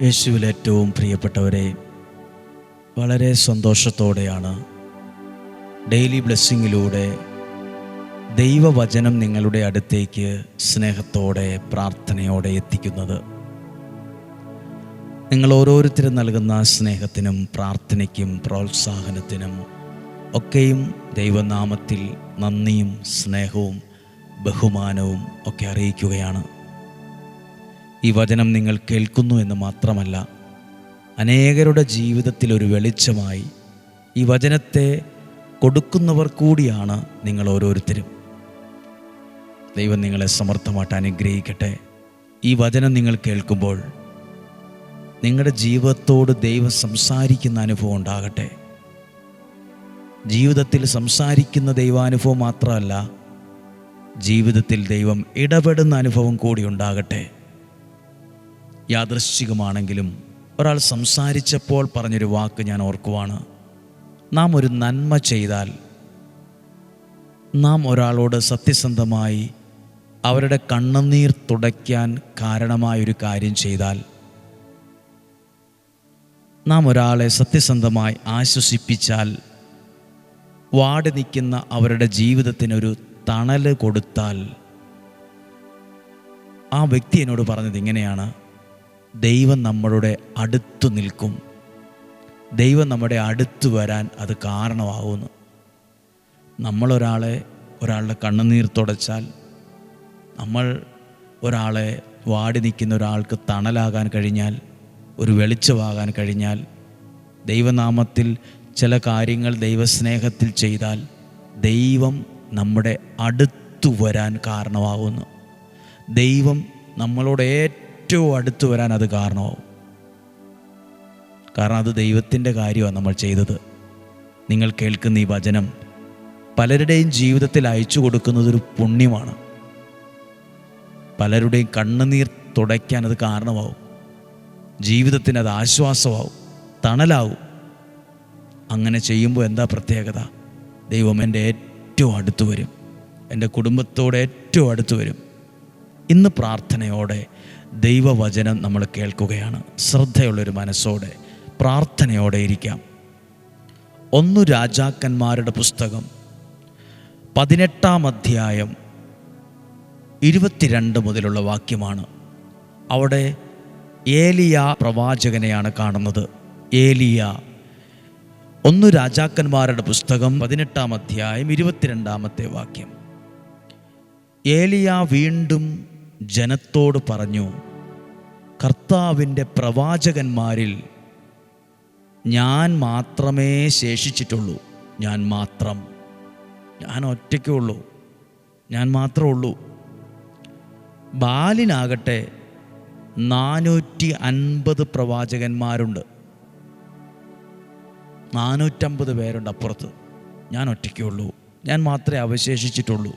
യേശുവിൽ ഏറ്റവും പ്രിയപ്പെട്ടവരെ, വളരെ സന്തോഷത്തോടെയാണ് ഡെയിലി ബ്ലെസ്സിങ്ങിലൂടെ ദൈവവചനം നിങ്ങളുടെ അടുത്തേക്ക് സ്നേഹത്തോടെ പ്രാർത്ഥനയോടെ എത്തിക്കുന്നത്. നിങ്ങൾ ഓരോരുത്തരും നൽകുന്ന സ്നേഹത്തിനും പ്രാർത്ഥനയ്ക്കും പ്രോത്സാഹനത്തിനും ഒക്കെയും ദൈവനാമത്തിൽ നന്ദിയും സ്നേഹവും ബഹുമാനവും ഒക്കെ അറിയിക്കുകയാണ്. ഈ വചനം നിങ്ങൾ കേൾക്കുന്നു എന്ന് മാത്രമല്ല, അനേകരുടെ ജീവിതത്തിൽ ഒരു വെളിച്ചമായി ഈ വചനത്തെ കൊടുക്കുന്നവർ കൂടിയാണ് നിങ്ങൾ ഓരോരുത്തരും. ദൈവം നിങ്ങളെ സമർത്ഥമായിട്ട് അനുഗ്രഹിക്കട്ടെ. ഈ വചനം നിങ്ങൾ കേൾക്കുമ്പോൾ നിങ്ങളുടെ ജീവിതത്തോട് ദൈവം സംസാരിക്കുന്ന അനുഭവം ഉണ്ടാകട്ടെ. ജീവിതത്തിൽ സംസാരിക്കുന്ന ദൈവാനുഭവം മാത്രമല്ല, ജീവിതത്തിൽ ദൈവം ഇടപെടുന്ന അനുഭവം കൂടി ഉണ്ടാകട്ടെ. യാദൃശ്ചികമാണെങ്കിലും ഒരാൾ സംസാരിച്ചപ്പോൾ പറഞ്ഞൊരു വാക്ക് ഞാൻ ഓർക്കുവാണ്. നാം ഒരു നന്മ ചെയ്താൽ, നാം ഒരാളോട് സത്യസന്ധമായി അവരുടെ കണ്ണുനീർ തുടയ്ക്കാൻ കാരണമായൊരു കാര്യം ചെയ്താൽ, നാം ഒരാളെ സത്യസന്ധമായി ആശ്വസിപ്പിച്ചാൽ, വാടി നിൽക്കുന്ന അവരുടെ ജീവിതത്തിനൊരു തണൽ കൊടുത്താൽ, ആ വ്യക്തി എന്നോട് പറഞ്ഞത് ഇങ്ങനെയാണ്: ദൈവം നമ്മളുടെ അടുത്തു നിൽക്കും, ദൈവം നമ്മുടെ അടുത്ത് വരാൻ അത് കാരണമാകുന്നു. ഒരാളുടെ കണ്ണുനീർ തുടച്ചാൽ, നമ്മൾ ഒരാളെ വാടി നിൽക്കുന്ന ഒരാൾക്ക് തണലാകാൻ കഴിഞ്ഞാൽ, ഒരു വെളിച്ചമാകാൻ കഴിഞ്ഞാൽ, ദൈവനാമത്തിൽ ചില കാര്യങ്ങൾ ദൈവസ്നേഹത്തിൽ ചെയ്താൽ ദൈവം നമ്മുടെ അടുത്തു വരാൻ കാരണമാകുന്നു. ദൈവം നമ്മളോട് ഏറ്റവും അടുത്ത് വരാൻ അത് കാരണമാവും. കാരണം അത് ദൈവത്തിൻ്റെ കാര്യമാണ് നമ്മൾ ചെയ്തത്. നിങ്ങൾ കേൾക്കുന്ന ഈ വചനം പലരുടെയും ജീവിതത്തിൽ അയച്ചു കൊടുക്കുന്നതൊരു പുണ്യമാണ്. പലരുടെയും കണ്ണുനീർ തുടയ്ക്കാൻ അത് കാരണമാവും. ജീവിതത്തിന് അത് ആശ്വാസമാവും, തണലാവും. അങ്ങനെ ചെയ്യുമ്പോൾ എന്താ പ്രത്യേകത? ദൈവം എൻ്റെ ഏറ്റവും അടുത്ത് വരും, എൻ്റെ കുടുംബത്തോട് ഏറ്റവും അടുത്ത് വരും. ഇന്ന് പ്രാർത്ഥനയോടെ ദൈവവചനം നമ്മൾ കേൾക്കുകയാണ്. ശ്രദ്ധയുള്ളൊരു മനസ്സോടെ പ്രാർത്ഥനയോടെ ഇരിക്കാം. 1 രാജാക്കന്മാരുടെ പുസ്തകം 18-ാം അധ്യായം 22 മുതലുള്ള വാക്യമാണ്. അവിടെ ഏലിയ പ്രവാചകനെയാണ് കാണുന്നത്. ഏലിയ 1 രാജാക്കന്മാരുടെ പുസ്തകം 18-ാം അധ്യായം 22-ാമത്തെ വാക്യം. ഏലിയ വീണ്ടും ജനത്തോട് പറഞ്ഞു, കർത്താവിൻ്റെ പ്രവാചകന്മാരിൽ ഞാൻ മാത്രമേ ശേഷിച്ചിട്ടുള്ളൂ. ഞാൻ ഒറ്റയ്ക്കേ ഉള്ളൂ, ഞാൻ മാത്രമേ ഉള്ളൂ. ബാലിനാകട്ടെ 450 പ്രവാചകന്മാരുണ്ട്, 450 പേരുണ്ട് അപ്പുറത്ത്. ഞാൻ ഒറ്റയ്ക്കേ ഉള്ളൂ, ഞാൻ മാത്രമേ അവശേഷിച്ചിട്ടുള്ളൂ.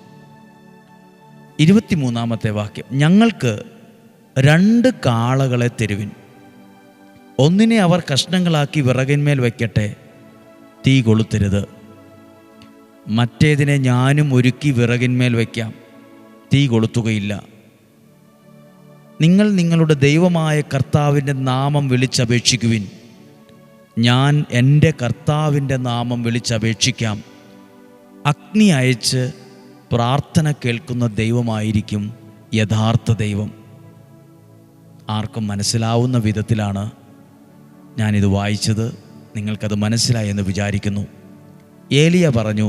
23-ാമത്തെ വാക്യം. ഞങ്ങൾക്ക് 2 കാളകളെ തരുവിൻ, ഒന്നിനെ അവർ കഷ്ണങ്ങളാക്കി വിറകിന്മേൽ വയ്ക്കട്ടെ, തീ കൊളുത്തരുത്. മറ്റേതിനെ ഞാനും ഒരുക്കി വിറകിന്മേൽ വയ്ക്കാം, തീ കൊളുത്തുകയില്ല. നിങ്ങൾ നിങ്ങളുടെ ദൈവമായ കർത്താവിൻ്റെ നാമം വിളിച്ചപേക്ഷിക്കുവിൻ. ഞാൻ എൻ്റെ കർത്താവിൻ്റെ നാമം വിളിച്ചപേക്ഷിക്കാം. അഗ്നി അയച്ച് പ്രാർത്ഥന കേൾക്കുന്ന ദൈവമായിരിക്കും യഥാർത്ഥ ദൈവം. ആർക്കും മനസ്സിലാവുന്ന വിധത്തിലാണ് ഞാനിത് വായിച്ചത്. നിങ്ങൾക്കത് മനസ്സിലായി എന്ന് വിചാരിക്കുന്നു. ഏലിയ പറഞ്ഞു,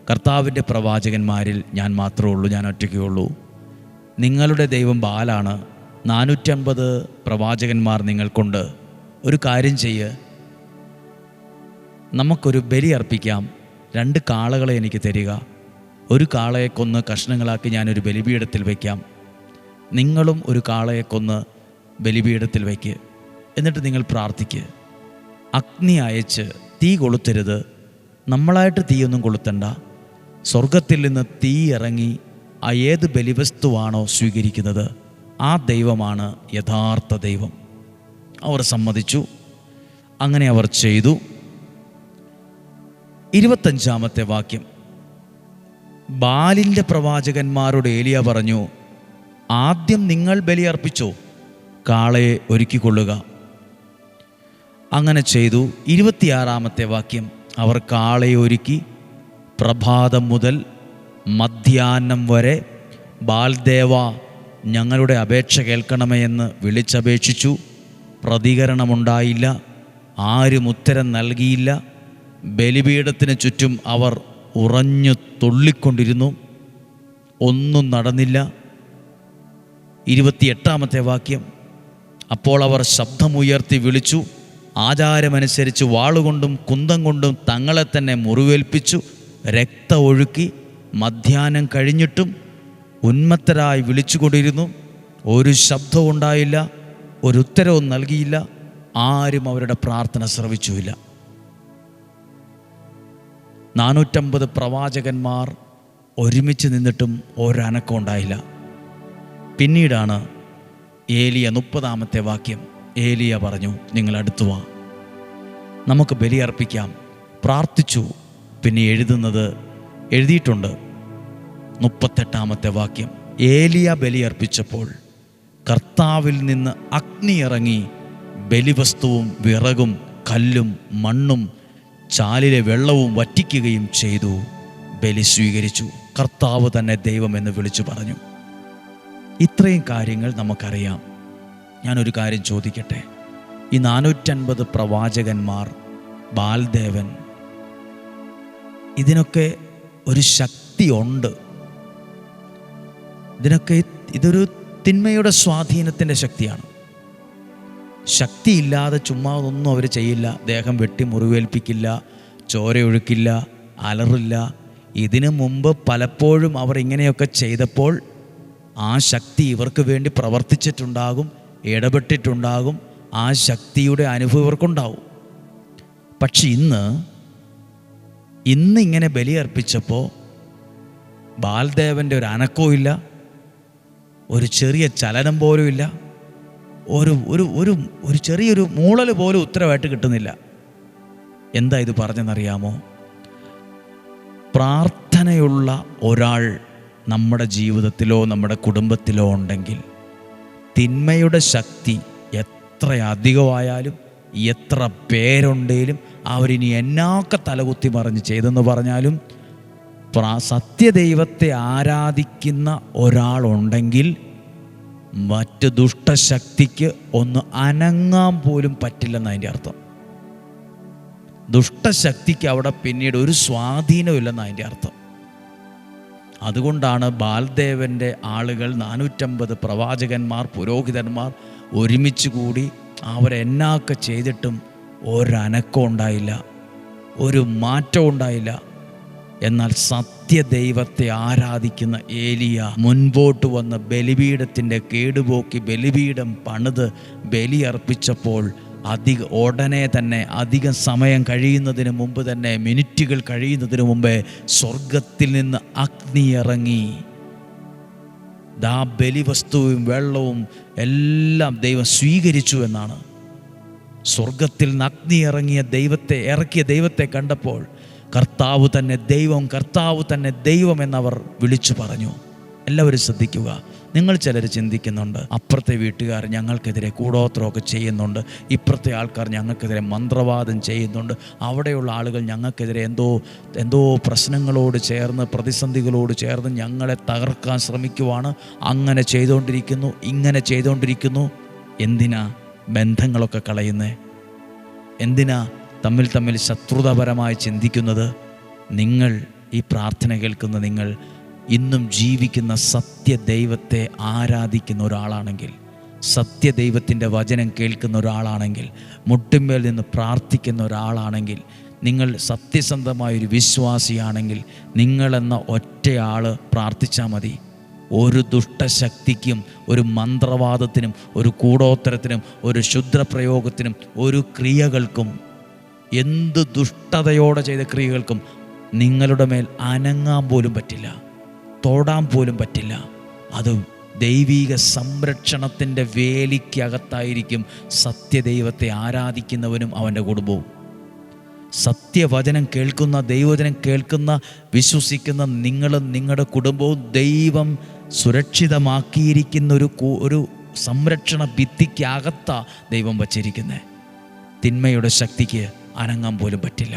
കർത്താവിൻ്റെ പ്രവാചകന്മാരിൽ ഞാൻ മാത്രമേ ഉള്ളൂ, ഞാൻ ഒറ്റയ്ക്കേ ഉള്ളൂ. നിങ്ങളുടെ ദൈവം ബാലാണ്, 450 പ്രവാചകന്മാർ നിങ്ങൾക്കുണ്ട്. ഒരു കാര്യം ചെയ്യ്, നമുക്കൊരു ബലി അർപ്പിക്കാം. 2 കാളകളെ എനിക്ക് തരിക. ഒരു കാളയെ കൊന്ന് കഷ്ണങ്ങളാക്കി ഞാനൊരു ബലിപീഠത്തിൽ വയ്ക്കാം. നിങ്ങളും ഒരു കാളയെ കൊന്ന് ബലിപീഠത്തിൽ വയ്ക്ക്. എന്നിട്ട് നിങ്ങൾ പ്രാർത്ഥിക്കുക. അഗ്നി അയച്ച് തീ കൊളുത്തരുത്. നമ്മളായിട്ട് തീയൊന്നും കൊളുത്തണ്ട. സ്വർഗത്തിൽ നിന്ന് തീ ഇറങ്ങി ആ ഏത് ബലിവസ്തുവാണോ സ്വീകരിക്കുന്നത്, ആ ദൈവമാണ് യഥാർത്ഥ ദൈവം. അവർ സമ്മതിച്ചു. അങ്ങനെ അവർ ചെയ്തു. 25-ാമത്തെ വാക്യം. ബാലിൻ്റെ പ്രവാചകന്മാരോട് ഏലിയ പറഞ്ഞു, ആദ്യം നിങ്ങൾ ബലിയർപ്പിച്ചോ, കാളയെ ഒരുക്കിക്കൊള്ളുക. അങ്ങനെ ചെയ്തു. 26-ാമത്തെ വാക്യം, അവർ കാളയെ ഒരുക്കി പ്രഭാതം മുതൽ മധ്യാഹ്നം വരെ ബാൽദേവ ഞങ്ങളുടെ അപേക്ഷ കേൾക്കണമേ എന്ന് വിളിച്ചപേക്ഷിച്ചു. പ്രതികരണമുണ്ടായില്ല, ആരും ഉത്തരം നൽകിയില്ല. ബലിപീഠത്തിന് ചുറ്റും അവർ ഉറഞ്ഞു തുള്ളിക്കൊണ്ടിരുന്നു, ഒന്നും നടന്നില്ല. 28-ാമത്തെ വാക്യം, അപ്പോൾ അവർ ശബ്ദമുയർത്തി വിളിച്ചു, ആചാരമനുസരിച്ച് വാളുകൊണ്ടും കുന്തം കൊണ്ടും തങ്ങളെ തന്നെ മുറിവേൽപ്പിച്ചു, രക്തം ഒഴുക്കി. മധ്യാഹ്നം കഴിഞ്ഞിട്ടും ഉന്മത്തരായി വിളിച്ചുകൊണ്ടിരുന്നു. ഒരു ശബ്ദവും ഉണ്ടായില്ല, ഒരു ഉത്തരവും നൽകിയില്ല. ആരും അവരുടെ പ്രാർത്ഥന ശ്രവിച്ചുമില്ല. 450 പ്രവാചകന്മാർ ഒരുമിച്ച് നിന്നിട്ടും ഒരനക്കം ഉണ്ടായില്ല. പിന്നീടാണ് ഏലിയ 30-ാമത്തെ വാക്യം, ഏലിയ പറഞ്ഞു, നിങ്ങൾ അടുത്തു വാ, നമുക്ക് ബലിയർപ്പിക്കാം. പ്രാർത്ഥിച്ചു. പിന്നെ എഴുതിയിട്ടുണ്ട് 38-ാമത്തെ വാക്യം, ഏലിയ ബലിയർപ്പിച്ചപ്പോൾ കർത്താവിൽ നിന്ന് അഗ്നി ഇറങ്ങി ബലിവസ്തുവും വിറകും കല്ലും മണ്ണും ചാലിലെ വെള്ളവും വറ്റിക്കുകയും ചെയ്തു. ബലി സ്വീകരിച്ചു. കർത്താവ് തന്നെ ദൈവമെന്ന് വിളിച്ചു പറഞ്ഞു. ഇത്രയും കാര്യങ്ങൾ നമുക്കറിയാം. ഞാനൊരു കാര്യം ചോദിക്കട്ടെ, ഈ 450 പ്രവാചകന്മാർ, ബാൽദേവൻ, ഇതിനൊക്കെ ഒരു ശക്തിയുണ്ട്. ഇതൊരു തിന്മയുടെ സ്വാധീനത്തിൻ്റെ ശക്തിയാണ്. ശക്തിയില്ലാതെ ചുമ്മാ ഒന്നും അവർ ചെയ്യില്ല. ദേഹം വെട്ടി മുറിവേൽപ്പിക്കില്ല, ചോരയൊഴുക്കില്ല, അലറില്ല. ഇതിനു മുമ്പ് പലപ്പോഴും അവർ ഇങ്ങനെയൊക്കെ ചെയ്തപ്പോൾ ആ ശക്തി ഇവർക്ക് വേണ്ടി പ്രവർത്തിച്ചിട്ടുണ്ടാകും, ഇടപെട്ടിട്ടുണ്ടാകും. ആ ശക്തിയുടെ അനുഭവം ഇവർക്കുണ്ടാവും. പക്ഷെ ഇന്ന് ഇങ്ങനെ ബലിയർപ്പിച്ചപ്പോൾ ബാൽദേവൻ്റെ ഒരു അനക്കവും ഇല്ല, ഒരു ചെറിയ ചലനം പോലും ഇല്ല, ഒരു ചെറിയൊരു മൂളൽ പോലും ഉത്തരവായിട്ട് കിട്ടുന്നില്ല. എന്താ ഇത് പറഞ്ഞെന്നറിയാമോ? പ്രാർത്ഥനയുള്ള ഒരാൾ നമ്മുടെ ജീവിതത്തിലോ നമ്മുടെ കുടുംബത്തിലോ ഉണ്ടെങ്കിൽ തിന്മയുടെ ശക്തി എത്ര അധികമായാലും എത്ര പേരുണ്ടെങ്കിലും അവരിനി എന്നൊക്കെ തലകുത്തി മറിഞ്ഞ് ചെയ്തെന്ന് പറഞ്ഞാലും സത്യദൈവത്തെ ആരാധിക്കുന്ന ഒരാളുണ്ടെങ്കിൽ മറ്റ് ദുഷ്ടശക്തിക്ക് ഒന്ന് അനങ്ങാൻ പോലും പറ്റില്ലെന്ന് അതിൻ്റെ അർത്ഥം. ദുഷ്ടശക്തിക്ക് അവിടെ പിന്നീട് ഒരു സ്വാധീനമില്ലെന്ന് അതിൻ്റെ അർത്ഥം. അതുകൊണ്ടാണ് ബാൽദേവൻ്റെ ആളുകൾ 450 പ്രവാചകന്മാർ, പുരോഹിതന്മാർ ഒരുമിച്ച് കൂടി അവരെന്നൊക്കെ ചെയ്തിട്ടും ഒരനക്കം ഉണ്ടായില്ല, ഒരു മാറ്റം ഉണ്ടായില്ല. എന്നാൽ സത്യദൈവത്തെ ആരാധിക്കുന്ന ഏലിയ മുൻപോട്ട് വന്ന് ബലിപീഠത്തിൻ്റെ കേടുപോക്കി ബലിപീഠം പണിത് ബലിയർപ്പിച്ചപ്പോൾ ഉടനെ തന്നെ, അധികം സമയം കഴിയുന്നതിന് മുമ്പ് തന്നെ, മിനിറ്റുകൾ കഴിയുന്നതിന് മുമ്പേ സ്വർഗത്തിൽ നിന്ന് അഗ്നി ഇറങ്ങി. ബലിവസ്തുവും വെള്ളവും എല്ലാം ദൈവം സ്വീകരിച്ചു എന്നാണ്. സ്വർഗത്തിൽ നിന്ന് അഗ്നി ഇറക്കിയ ദൈവത്തെ കണ്ടപ്പോൾ കർത്താവ് തന്നെ ദൈവം എന്നവർ വിളിച്ചു പറഞ്ഞു. എല്ലാവരും ശ്രദ്ധിക്കുക. നിങ്ങൾ ചിലർ ചിന്തിക്കുന്നുണ്ട്, അപ്പുറത്തെ വീട്ടുകാർ ഞങ്ങൾക്കെതിരെ കൂടോത്രമൊക്കെ ചെയ്യുന്നുണ്ട്, ഇപ്പുറത്തെ ആൾക്കാർ ഞങ്ങൾക്കെതിരെ മന്ത്രവാദം ചെയ്യുന്നുണ്ട്, അവിടെയുള്ള ആളുകൾ ഞങ്ങൾക്കെതിരെ എന്തോ പ്രശ്നങ്ങളോട് ചേർന്ന്, പ്രതിസന്ധികളോട് ചേർന്ന് ഞങ്ങളെ തകർക്കാൻ ശ്രമിക്കുവാണ്, അങ്ങനെ ചെയ്തുകൊണ്ടിരിക്കുന്നു, ഇങ്ങനെ ചെയ്തുകൊണ്ടിരിക്കുന്നു. എന്തിനാ ബന്ധങ്ങളൊക്കെ കളയുന്നേ? എന്തിനാ തമ്മിൽ ശത്രുതാപരമായി ചിന്തിക്കുന്നത്? നിങ്ങൾ ഈ പ്രാർത്ഥന കേൾക്കുന്ന നിങ്ങൾ ഇന്നും ജീവിക്കുന്ന സത്യദൈവത്തെ ആരാധിക്കുന്ന ഒരാളാണെങ്കിൽ, സത്യദൈവത്തിൻ്റെ വചനം കേൾക്കുന്ന ഒരാളാണെങ്കിൽ, മുട്ടിന്മേൽ നിന്ന് പ്രാർത്ഥിക്കുന്ന ഒരാളാണെങ്കിൽ, നിങ്ങൾ സത്യസന്ധമായൊരു വിശ്വാസിയാണെങ്കിൽ, നിങ്ങളെന്ന ഒറ്റയാൾ പ്രാർത്ഥിച്ചാൽ മതി. ഒരു ദുഷ്ടശക്തിക്കും, ഒരു മന്ത്രവാദത്തിനും, ഒരു കൂടോത്തരത്തിനും, ഒരു ക്ഷുദ്രപ്രയോഗത്തിനും, ഒരു ക്രിയകൾക്കും, എന്ത് ദുഷ്ടതയോടെ ചെയ്ത ക്രിയകൾക്കും നിങ്ങളുടെ മേൽ അനങ്ങാൻ പോലും പറ്റില്ല, തൊടാൻ പോലും പറ്റില്ല. അത് ദൈവിക സംരക്ഷണത്തിൻ്റെ വേലിക്കകത്തായിരിക്കും സത്യദൈവത്തെ ആരാധിക്കുന്നവനും അവൻ്റെ കുടുംബവും. സത്യവചനം കേൾക്കുന്ന, ദൈവവചനം കേൾക്കുന്ന, വിശ്വസിക്കുന്ന നിങ്ങളും നിങ്ങളുടെ കുടുംബവും ദൈവം സുരക്ഷിതമാക്കിയിരിക്കുന്ന ഒരു സംരക്ഷണ ഭിത്തിക്കകത്താണ് ദൈവം വച്ചിരിക്കുന്നത്. തിന്മയുടെ ശക്തിക്ക് അനങ്ങാൻ പോലും പറ്റില്ല.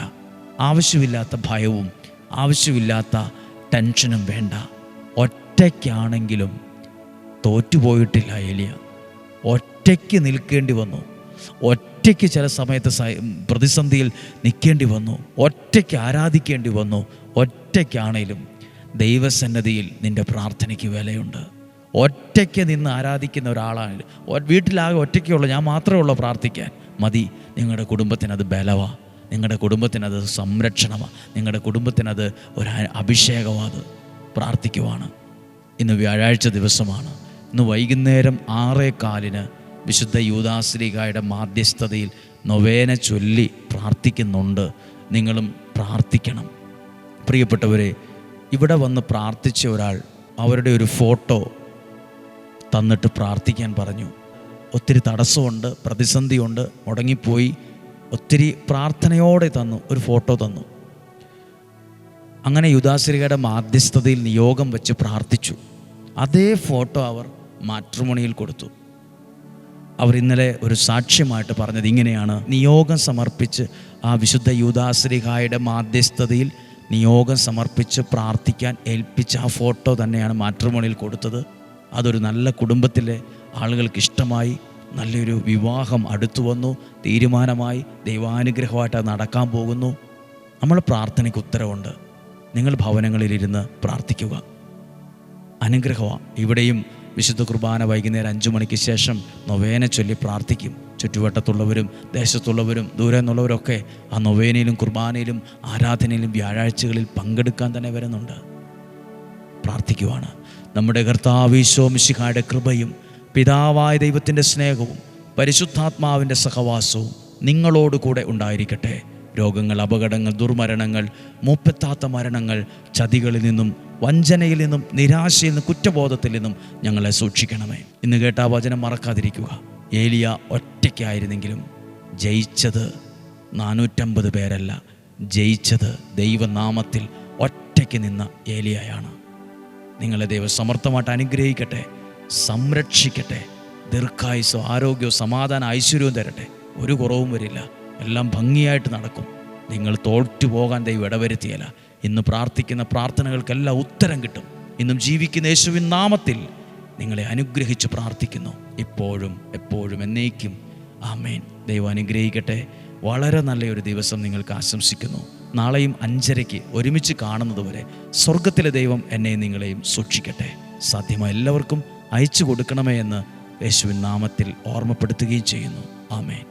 ആവശ്യമില്ലാത്ത ഭയവും ആവശ്യമില്ലാത്ത ടെൻഷനും വേണ്ട. ഒറ്റയ്ക്കാണെങ്കിലും തോറ്റുപോയിട്ടില്ല ഏലിയ. ഒറ്റയ്ക്ക് നിൽക്കേണ്ടി വന്നു. ഒറ്റയ്ക്ക് ചില സമയത്ത് പ്രതിസന്ധിയിൽ നിൽക്കേണ്ടി വന്നു. ഒറ്റയ്ക്ക് ആരാധിക്കേണ്ടി വന്നു. ഒറ്റയ്ക്കാണേലും ദൈവസന്നിധിയിൽ നിൻ്റെ പ്രാർത്ഥനയ്ക്ക് വിലയുണ്ട്. ഒറ്റയ്ക്ക് നിന്ന് ആരാധിക്കുന്ന ഒരാളാണ്. വീട്ടിലാകെ ഒറ്റയ്ക്കുള്ള ഞാൻ മാത്രമേ ഉള്ളൂ പ്രാർത്ഥിക്കാൻ. മതി. നിങ്ങളുടെ കുടുംബത്തിനത് ബലമാണ്, നിങ്ങളുടെ കുടുംബത്തിനത് സംരക്ഷണമാണ്, നിങ്ങളുടെ കുടുംബത്തിനത് ഒരു അഭിഷേകമാണ്. പ്രാർത്ഥിക്കുവാണ്. ഇന്ന് വ്യാഴാഴ്ച ദിവസമാണ്. ഇന്ന് വൈകുന്നേരം 6:15 വിശുദ്ധ യൂദാശ്ലീഹായുടെ മാധ്യസ്ഥതയിൽ നൊവേന ചൊല്ലി പ്രാർത്ഥിക്കുന്നുണ്ട്. നിങ്ങളും പ്രാർത്ഥിക്കണം. പ്രിയപ്പെട്ടവരെ, ഇവിടെ വന്ന് പ്രാർത്ഥിച്ച ഒരാൾ അവരുടെ ഒരു ഫോട്ടോ തന്നിട്ട് പ്രാർത്ഥിക്കാൻ പറഞ്ഞു. ഒത്തിരി തടസ്സമുണ്ട്, പ്രതിസന്ധിയുണ്ട്, മുടങ്ങിപ്പോയി, ഒത്തിരി പ്രാർത്ഥനയോടെ തന്നു, ഒരു ഫോട്ടോ തന്നു. അങ്ങനെ യൂദാശ്ലീഹയുടെ മാധ്യസ്ഥതയിൽ നിയോഗം വെച്ച് പ്രാർത്ഥിച്ചു. അതേ ഫോട്ടോ അവർ മാട്രിമോണിയിൽ കൊടുത്തു. അവർ ഇന്നലെ ഒരു സാക്ഷ്യമായിട്ട് പറഞ്ഞത് ഇങ്ങനെയാണ്: നിയോഗം സമർപ്പിച്ച് ആ വിശുദ്ധ യൂദാശ്ലീഹായുടെ മാധ്യസ്ഥതയിൽ നിയോഗം സമർപ്പിച്ച് പ്രാർത്ഥിക്കാൻ ഏൽപ്പിച്ച ആ ഫോട്ടോ തന്നെയാണ് മാട്രിമോണിയിൽ കൊടുത്തത്. അതൊരു നല്ല കുടുംബത്തിലെ ആളുകൾക്ക് ഇഷ്ടമായി. നല്ലൊരു വിവാഹം അടുത്തു വന്നു, തീരുമാനമായി, ദൈവാനുഗ്രഹമായിട്ട് അത് നടക്കാൻ പോകുന്നു. നമ്മൾ പ്രാർത്ഥനയ്ക്ക് ഉത്തരവുണ്ട്. നിങ്ങൾ ഭവനങ്ങളിലിരുന്ന് പ്രാർത്ഥിക്കുക. അനുഗ്രഹമാണ്. ഇവിടെയും വിശുദ്ധ കുർബാന വൈകുന്നേരം 5 മണിക്ക് ശേഷം നൊവേന ചൊല്ലി പ്രാർത്ഥിക്കും. ചുറ്റുവട്ടത്തുള്ളവരും ദേശത്തുള്ളവരും ദൂരെ നിന്നുള്ളവരൊക്കെ ആ നൊവേനയിലും കുർബാനയിലും ആരാധനയിലും വ്യാഴാഴ്ചകളിൽ പങ്കെടുക്കാൻ തന്നെ വരുന്നുണ്ട്. പ്രാർത്ഥിക്കുവാണ്. നമ്മുടെ കർത്താവ് ഈശോ മിശിഹായുടെ കൃപയും പിതാവായ ദൈവത്തിൻ്റെ സ്നേഹവും പരിശുദ്ധാത്മാവിൻ്റെ സഹവാസവും നിങ്ങളോടുകൂടെ ഉണ്ടായിരിക്കട്ടെ. രോഗങ്ങൾ, അപകടങ്ങൾ, ദുർമരണങ്ങൾ, മൂപ്പെത്താത്ത മരണങ്ങൾ, ചതികളിൽ നിന്നും വഞ്ചനയിൽ നിന്നും നിരാശയിൽ നിന്നും കുറ്റബോധത്തിൽ നിന്നും ഞങ്ങളെ സൂക്ഷിക്കണമേ. ഇന്ന് കേട്ട ആ വചനം മറക്കാതിരിക്കുക. ഏലിയ ഒറ്റയ്ക്കായിരുന്നെങ്കിലും ജയിച്ചത് 450 പേരല്ല, ജയിച്ചത് ദൈവനാമത്തിൽ ഒറ്റയ്ക്ക് നിന്ന ഏലിയയാണ്. നിങ്ങളെ ദൈവം സമർത്ഥമായിട്ട് അനുഗ്രഹിക്കട്ടെ, സംരക്ഷിക്കട്ടെ. ദീർഘായുസ്സോ ആരോഗ്യവും സമാധാന ഐശ്വര്യവും തരട്ടെ. ഒരു കുറവും വരില്ല. എല്ലാം ഭംഗിയായിട്ട് നടക്കും. നിങ്ങൾ തോറ്റു പോകാൻ ദൈവം ഇടവരുത്തിയല്ല. ഇന്ന് പ്രാർത്ഥിക്കുന്ന പ്രാർത്ഥനകൾക്കെല്ലാം ഉത്തരം കിട്ടും. ഇന്നും ജീവിക്കുന്ന യേശുവിൻ നാമത്തിൽ നിങ്ങളെ അനുഗ്രഹിച്ച് പ്രാർത്ഥിക്കുന്നു, ഇപ്പോഴും എപ്പോഴും എന്നേക്കും. ആമേൻ. ദൈവം അനുഗ്രഹിക്കട്ടെ. വളരെ നല്ലൊരു ദിവസം നിങ്ങൾക്ക് ആശംസിക്കുന്നു. നാളെയും 5:30 ഒരുമിച്ച് കാണുന്നതുവരെ സ്വർഗത്തിലെ ദൈവം എന്നെയും നിങ്ങളെയും സൂക്ഷിക്കട്ടെ. സാധ്യമായ എല്ലാവർക്കും അയച്ചു കൊടുക്കണമേ എന്ന് യേശുവിൻ നാമത്തിൽ ഓർമ്മപ്പെടുത്തുകയും ചെയ്യുന്നു. ആമേൻ.